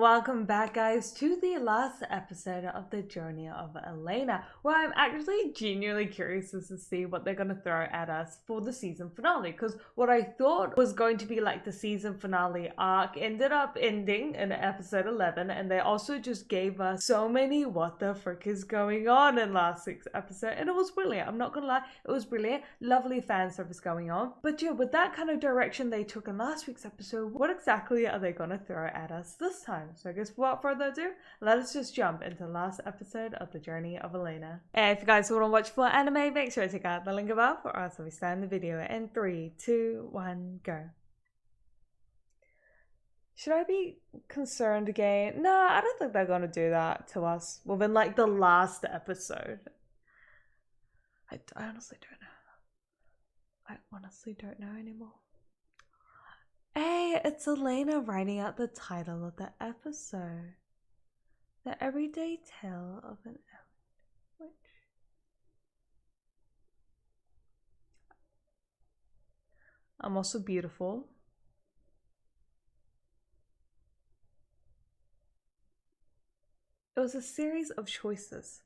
welcome back guys to the last episode of the journey of Elaina, where I'm actually genuinely curious to see what they're going to throw at us for the season finale, because what I thought was going to be like the season finale arc ended up ending in episode 11, and they also just gave us so many what the frick is going on in last week's episode, and it was brilliant. I'm not gonna lie, it was brilliant. Lovely fan service going on. But yeah, with that kind of direction they took in last week's episode, what exactly are they going to throw at us this time? So I guess without further ado, let us just jump into the last episode of the journey of Elaina. And if you guys want to watch full anime, make sure to check out the link above, or else we start the video in 3, 2, 1, go. Should I be concerned again? No, I don't think they're going to do that to us within like the last episode. I honestly don't know. I honestly don't know anymore. Hey, it's Elaina writing out the title of the episode. The Everyday Tale of an Witch. I'm also beautiful. It was a series of choices.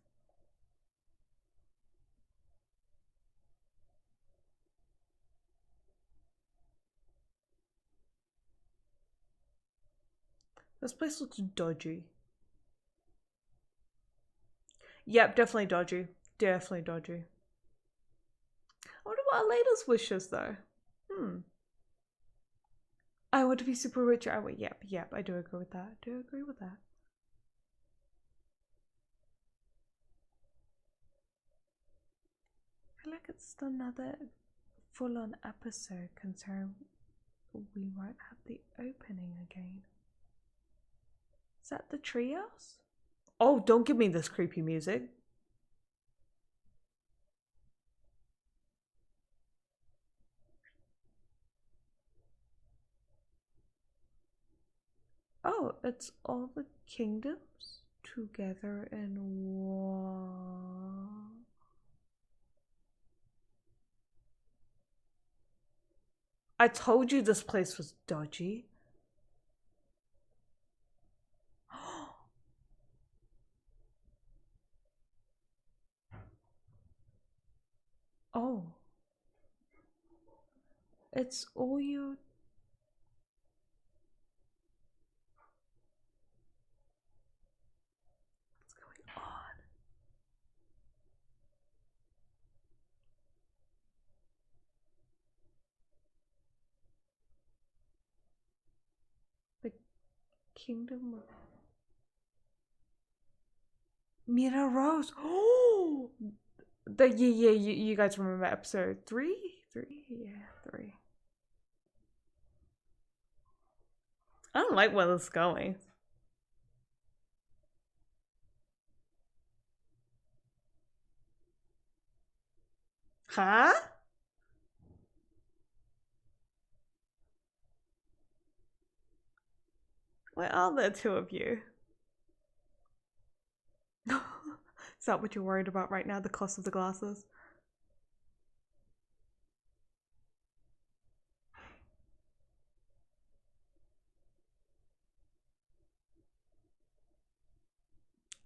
This place looks dodgy. Yep, definitely dodgy. Definitely dodgy. I wonder what Elena's wishes though. I want to be super rich. Yep, I do agree with that. I feel like it's another full-on episode concerned we won't have the opening again. Is that the treehouse? Oh, don't give me this creepy music. Oh, it's all the kingdoms together in one. I told you this place was dodgy. Oh. It's all you... What's going on? The kingdom of... Mira Rose. Oh! You guys remember episode 3? 3? Yeah, 3. I don't like where this is going. Huh? Where are the two of you? Is that what you're worried about right now? The cost of the glasses?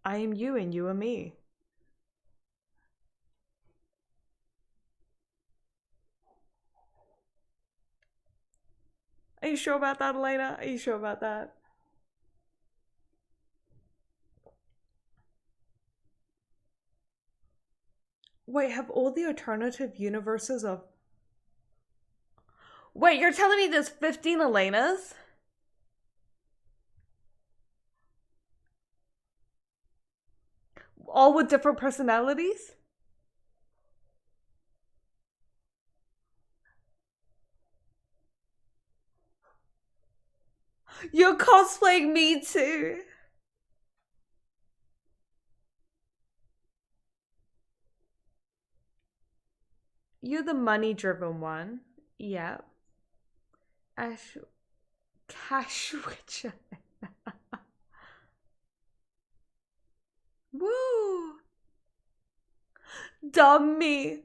I am you and you are me. Are you sure about that, Elaina? Are you sure about that? Wait, have all the alternative universes of... Wait, you're telling me there's 15 Elainas? All with different personalities? You're cosplaying me too. You're the money-driven one. Yep. Cash Witcher. Woo! Dummy.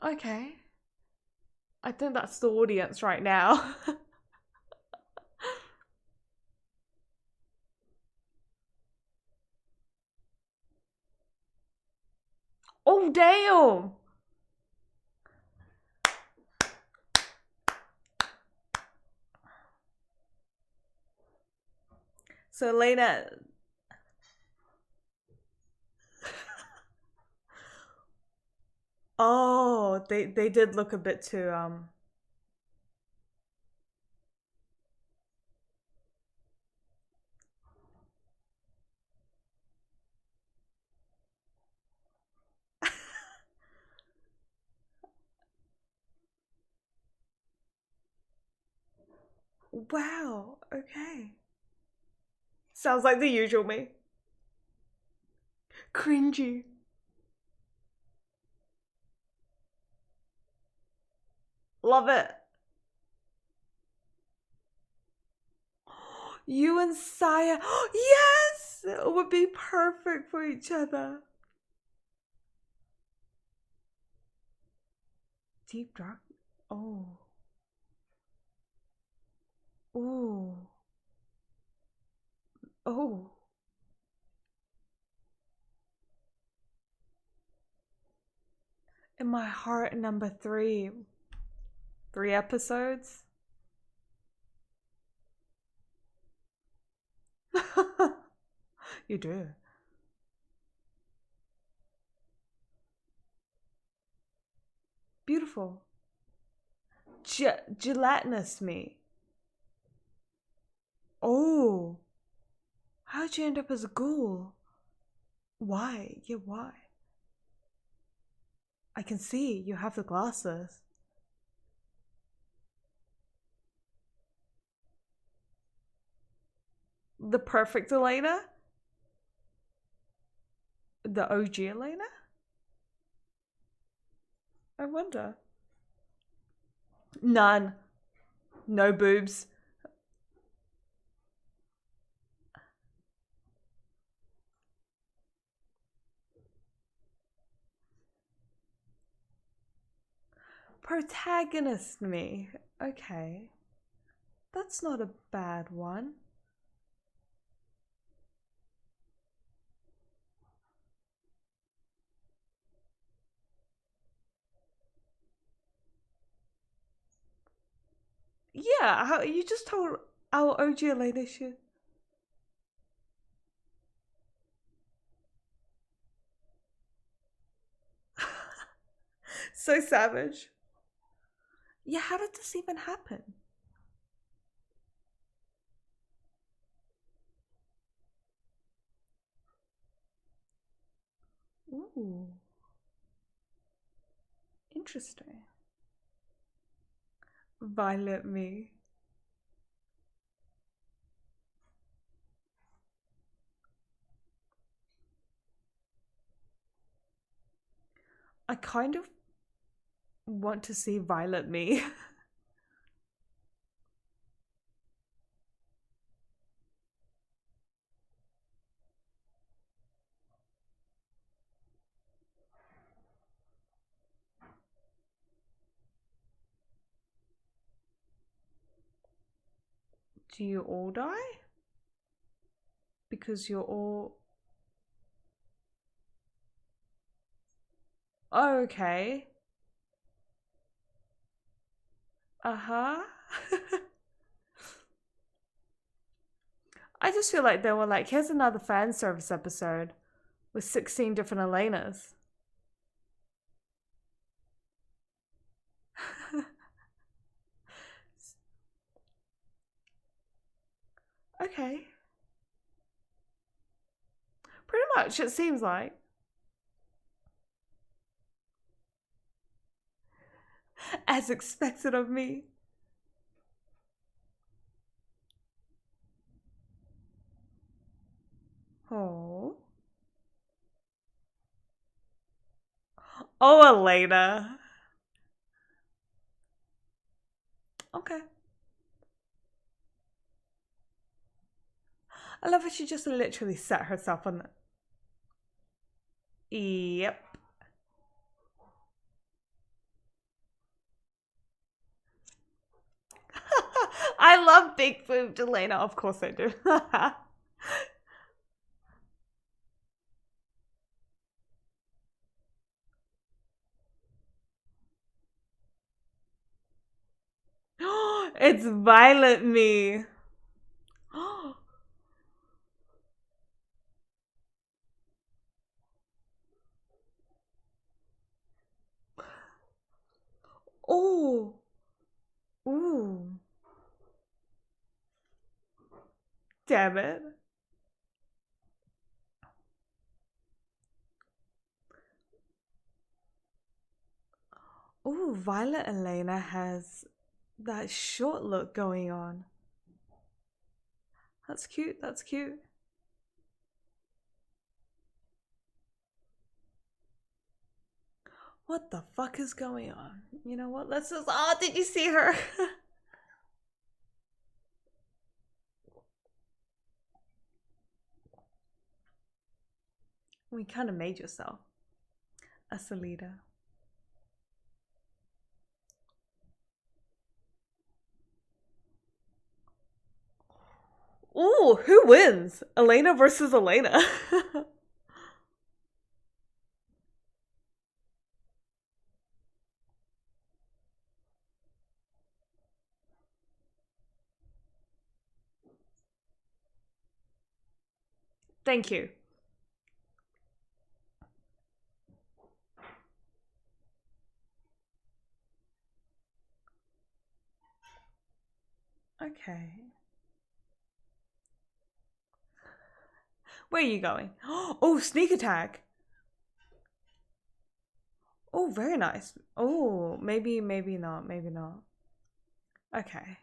Okay. I think that's the audience right now. Oh, damn! So Elaina... Oh, they did look a bit too, Wow, okay. Sounds like the usual me. Cringy. Love it. You and Saya. Yes! It would be perfect for each other. Deep dark. Oh. Ooh. Oh. In my heart, number 3. 3 episodes. You do. Beautiful. Gelatinous me. Oh. How'd you end up as a ghoul? Why? Yeah, why? I can see you have the glasses. The perfect Elaina? The OG Elaina? I wonder. None. No boobs. Protagonist me. Okay. That's not a bad one. Yeah, how you just told our OG Elaina shit. So savage. Yeah, how did this even happen? Ooh. Interesting. Violet me. I kind of want to see Violet me. Do you all die? Because you're all... Oh, okay. Uh-huh. I just feel like they were like, here's another fan service episode with 16 different Elainas. Okay. Pretty much, it seems like. As expected of me. Oh. Oh, Elaina. Okay. I love how she just literally set herself on the... Yep. I love big boobed Elaina. Of course I do. It's Violet me. Oh. Ooh. Damn it. Ooh, Violet Elaina has that short look going on. That's cute. That's cute. What the fuck is going on? You know what? Let's just. Oh, did you see her? We kind of made yourself a Salida. Ooh, who wins? Elaina versus Elaina. Thank you. Okay. Where are you going? Oh, sneak attack. Oh, very nice. Oh, maybe not. Maybe not. Okay.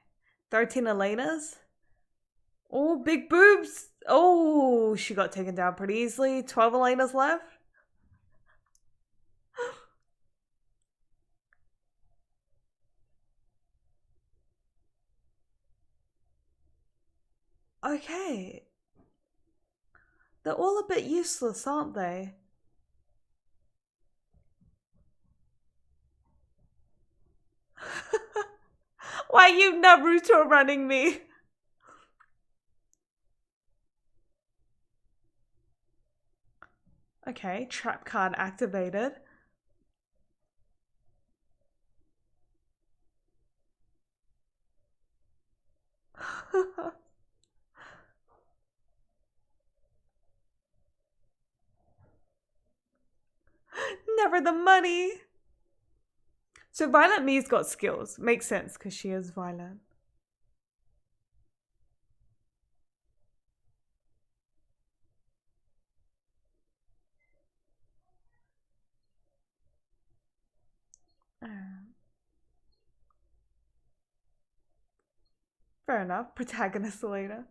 13 Elena's. Oh, big boobs. Oh, she got taken down pretty easily. 12 Elena's left. Okay. They're all a bit useless, aren't they? Why are you Naruto running me? Okay, trap card activated. Never the money. So Violet Me's got skills. Makes sense because she is violent. Fair enough. Protagonist Elena.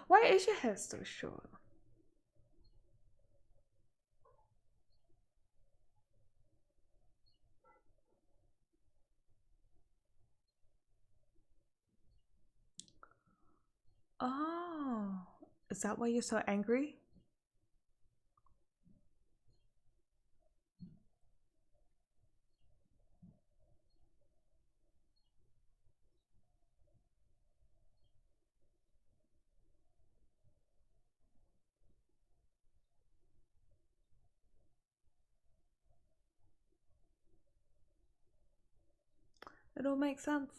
Why is your hair so short? Oh, is that why you're so angry? It all makes sense.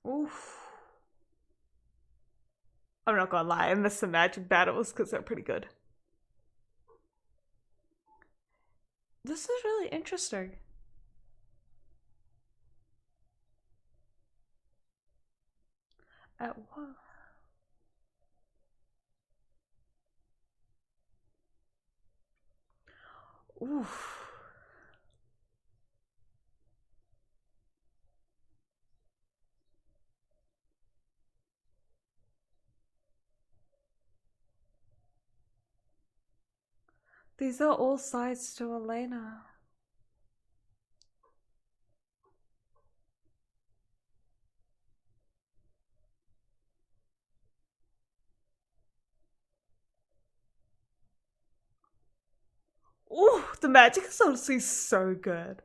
Oof. I'm not gonna lie, I miss the magic battles because they're pretty good. This is really interesting. At what? Oof. These are all sides to Elaina. Ooh, the magic is honestly so good.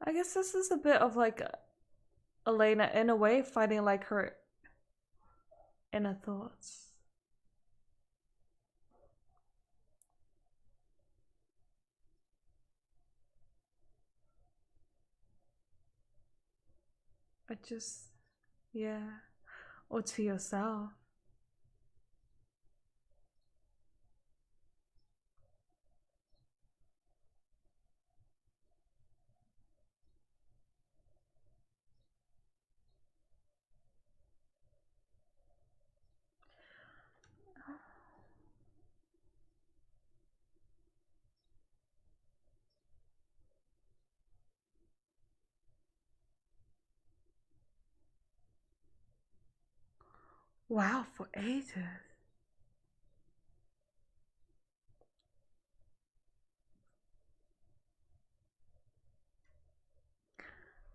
I guess this is a bit of like Elaina in a way fighting like her inner thoughts. I just, yeah, or to yourself. Wow, for ages.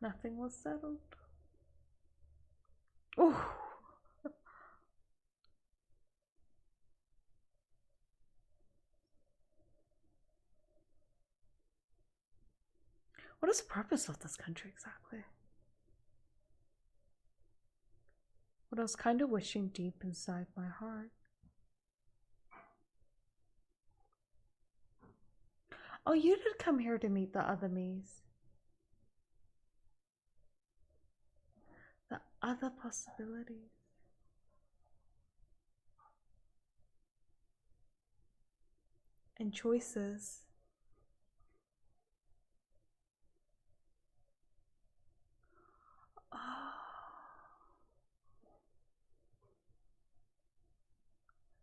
Nothing was settled. Ooh. What is the purpose of this country exactly? What I was kind of wishing deep inside my heart. Oh, you did come here to meet the other me's. The other possibilities. And choices. Oh.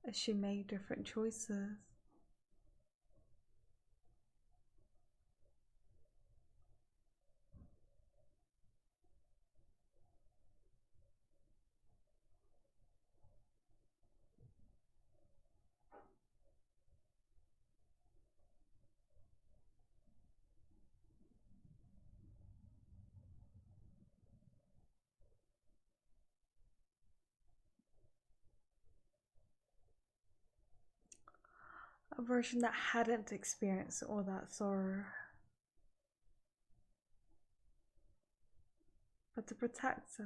As she made different choices. A version that hadn't experienced all that sorrow. But to protect us.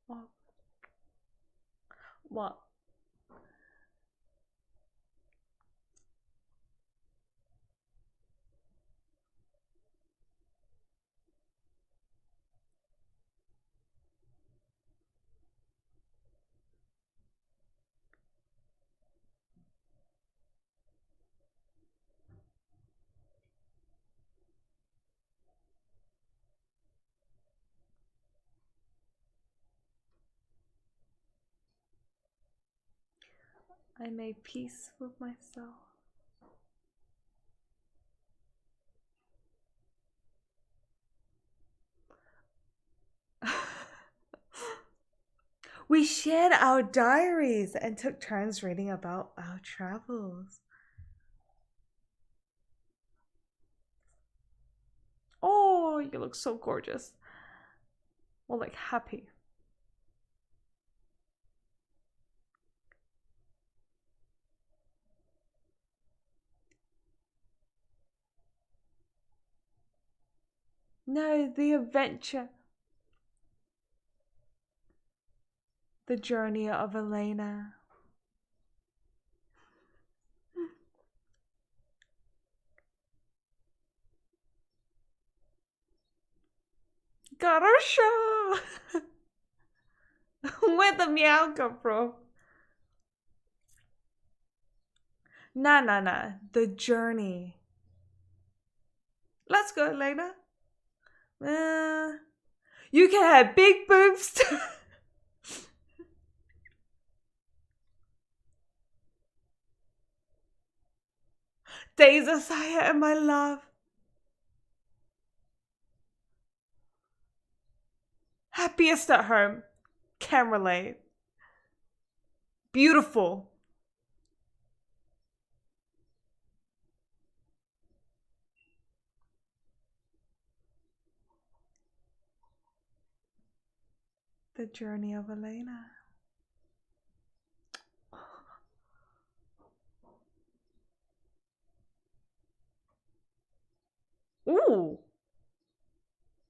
Oh. What? I made peace with myself. We shared our diaries and took turns reading about our travels. Oh, you look so gorgeous. Well, like happy. No, the adventure. The journey of Elaina. Garasha! Where'd the meow come from? Nah. The journey. Let's go, Elaina. You can have big boobs too. Days of Saya and my love. Happiest at home. Can relate. Beautiful. The journey of Elaina. Ooh.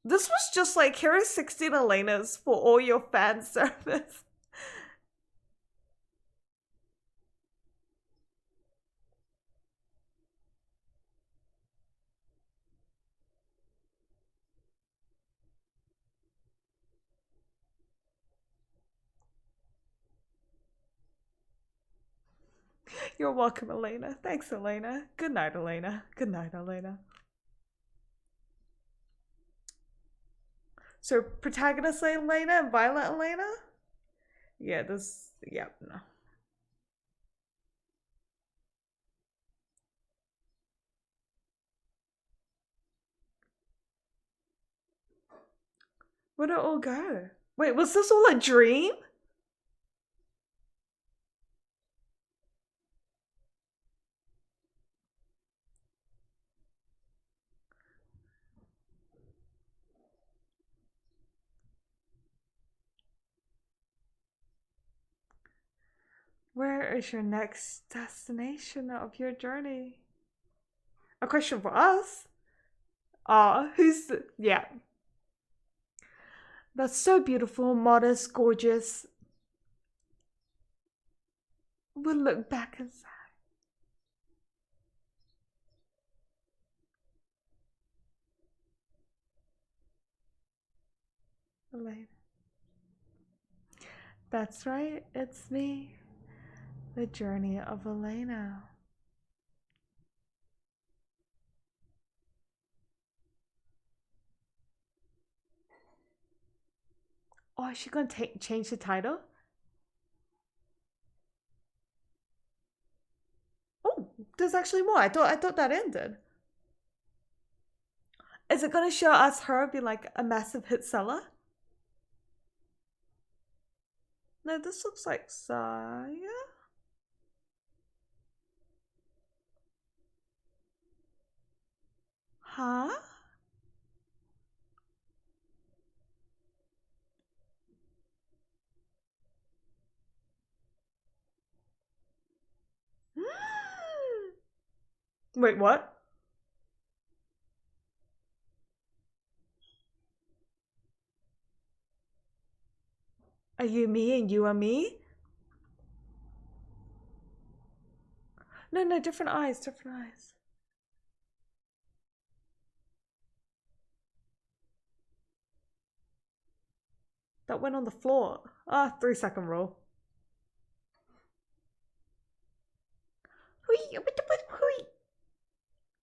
This was just like, here are 16 Elainas for all your fan service. You're welcome, Elaina. Thanks, Elaina. Good night, Elaina. Good night, Elaina. So, protagonist Elaina and violent Elaina? Yeah, no. Where'd it all go? Wait, was this all a dream? Where is your next destination of your journey? A question for us? Yeah. That's so beautiful, modest, gorgeous. We'll look back and say, Elaina. That's right, it's me. The journey of Elaina. Oh, is she gonna change the title? Oh, there's actually more. I thought that ended. Is it gonna show us her be like a massive hit seller? No, this looks like Saya. Huh? Wait, what? Are you me and you are me? No, different eyes, different eyes. That went on the floor. 3-second rule.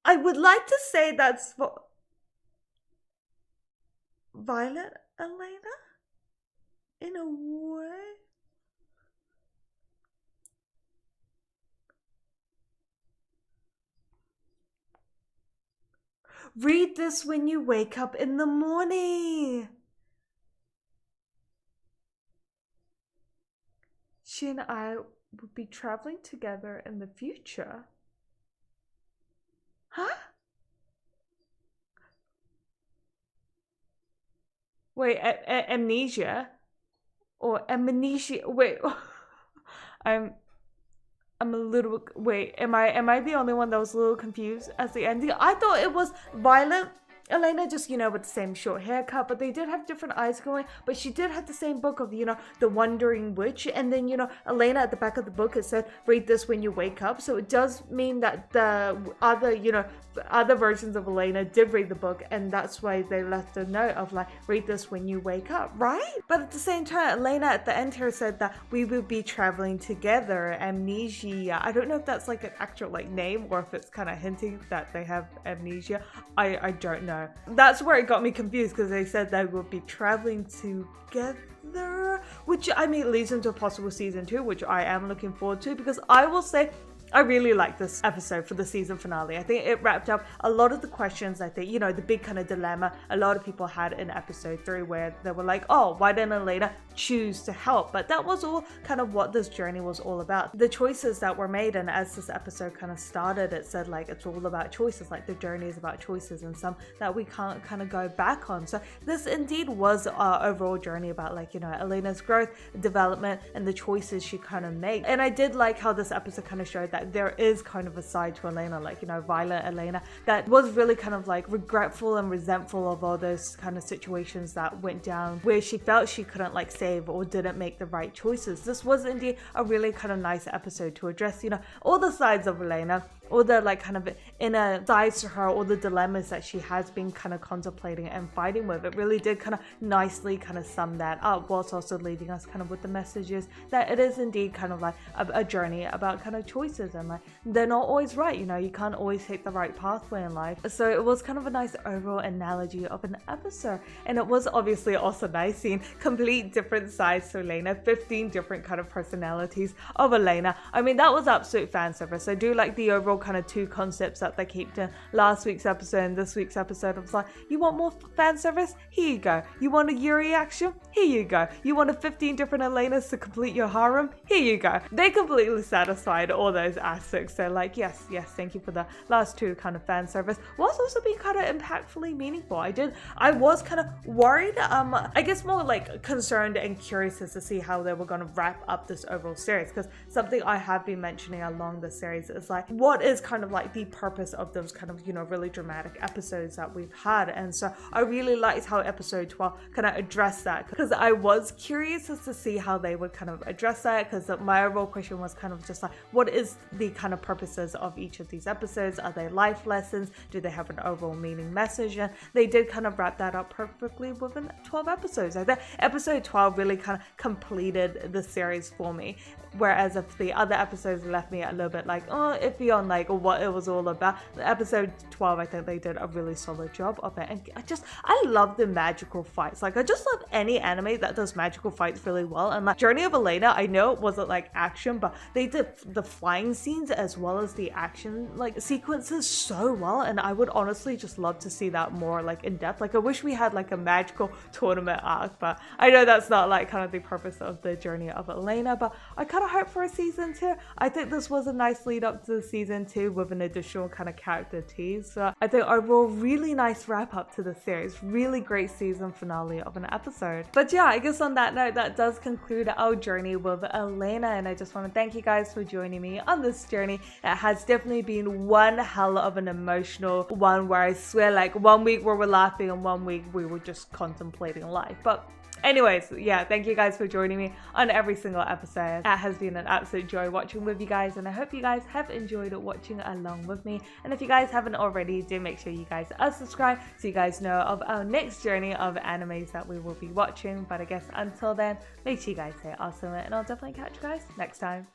I would like to say that's Violet Elaina? In a way? Read this when you wake up in the morning. She and I would be traveling together in the future. Huh? Wait, amnesia? Or amnesia? Wait, I'm a little. Wait, am I the only one that was a little confused at the ending? I thought it was Violet Elaina just, with the same short haircut, but they did have different eyes going, but she did have the same book of, the Wandering Witch, and then, Elaina at the back of the book, it said, read this when you wake up, so it does mean that the other versions of Elaina did read the book, and that's why they left a note of like, read this when you wake up, right? But at the same time, Elaina at the end here said that we will be traveling together, amnesia. I don't know if that's like an actual like name or if it's kind of hinting that they have amnesia. I don't know. That's where it got me confused, because they said they will be traveling together, which I mean leads into a possible season 2, which I am looking forward to, because I will say I really like this episode for the season finale. I think it wrapped up a lot of the questions, I think, the big kind of dilemma a lot of people had in episode 3, where they were like, oh, why didn't Elaina choose to help? But that was all kind of what this journey was all about. The choices that were made, and as this episode kind of started, it said like it's all about choices, like the journey is about choices, and some that we can't kind of go back on. So this indeed was our overall journey about like, Elena's growth, development, and the choices she kind of made. And I did like how this episode kind of showed that there is kind of a side to Elaina, like, violent Elaina, that was really kind of like regretful and resentful of all those kind of situations that went down where she felt she couldn't like save or didn't make the right choices. This was indeed a really kind of nice episode to address, all the sides of Elaina, all the like kind of inner sides to her, all the dilemmas that she has been kind of contemplating and fighting with. It really did kind of nicely kind of sum that up, whilst also leaving us kind of with the messages that it is indeed kind of like a journey about kind of choices, and like they're not always right, you can't always take the right pathway in life. So it was kind of a nice overall analogy of an episode, and it was obviously also nice seeing complete different sides to Elaina, 15 different kind of personalities of Elaina. I mean, that was absolute fan service. I do like the overall kind of two concepts that they kept in last week's episode and this week's episode. I was like, you want more fan service? Here you go. You want a Yuri action? Here you go. You want a 15 different Elainas to complete your harem? Here you go. They completely satisfied all those aspects. So like, yes, thank you for the last two kind of fan service. Was also being kind of impactfully meaningful. I was kind of worried, I guess more like concerned and curious as to see how they were going to wrap up this overall series, because something I have been mentioning along the series is like, what is kind of like the purpose of those kind of, really dramatic episodes that we've had. And so I really liked how episode 12 kind of addressed that, because I was curious as to see how they would kind of address that, because my overall question was kind of just like, what is the kind of purposes of each of these episodes? Are they life lessons? Do they have an overall meaning message? And they did kind of wrap that up perfectly within 12 episodes. I think episode 12 really kind of completed the series for me, whereas if the other episodes left me a little bit like, oh, iffy on like what it was all about. The episode 12, I think they did a really solid job of it. And I love the magical fights. Like, I just love any anime that does magical fights really well. And like Journey of Elaina, I know it wasn't like action, but they did the flying scenes as well as the action like sequences so well. And I would honestly just love to see that more like in depth. Like, I wish we had like a magical tournament arc, but I know that's not like kind of the purpose of the Journey of Elaina, but I kind of hope for a season 2. I think this was a nice lead up to the season 2 with an additional kind of character tease. So I think overall really nice wrap up to the series. Really great season finale of an episode. But yeah, I guess on that note, that does conclude our journey with Elaina, and I just want to thank you guys for joining me on this journey. It has definitely been one hell of an emotional one, where I swear like 1 week we were laughing and 1 week we were just contemplating life. But anyways, yeah, thank you guys for joining me on every single episode. It has been an absolute joy watching with you guys, and I hope you guys have enjoyed watching along with me. And if you guys haven't already, do make sure you guys are subscribed so you guys know of our next journey of animes that we will be watching. But I guess until then, make sure you guys stay awesome, and I'll definitely catch you guys next time.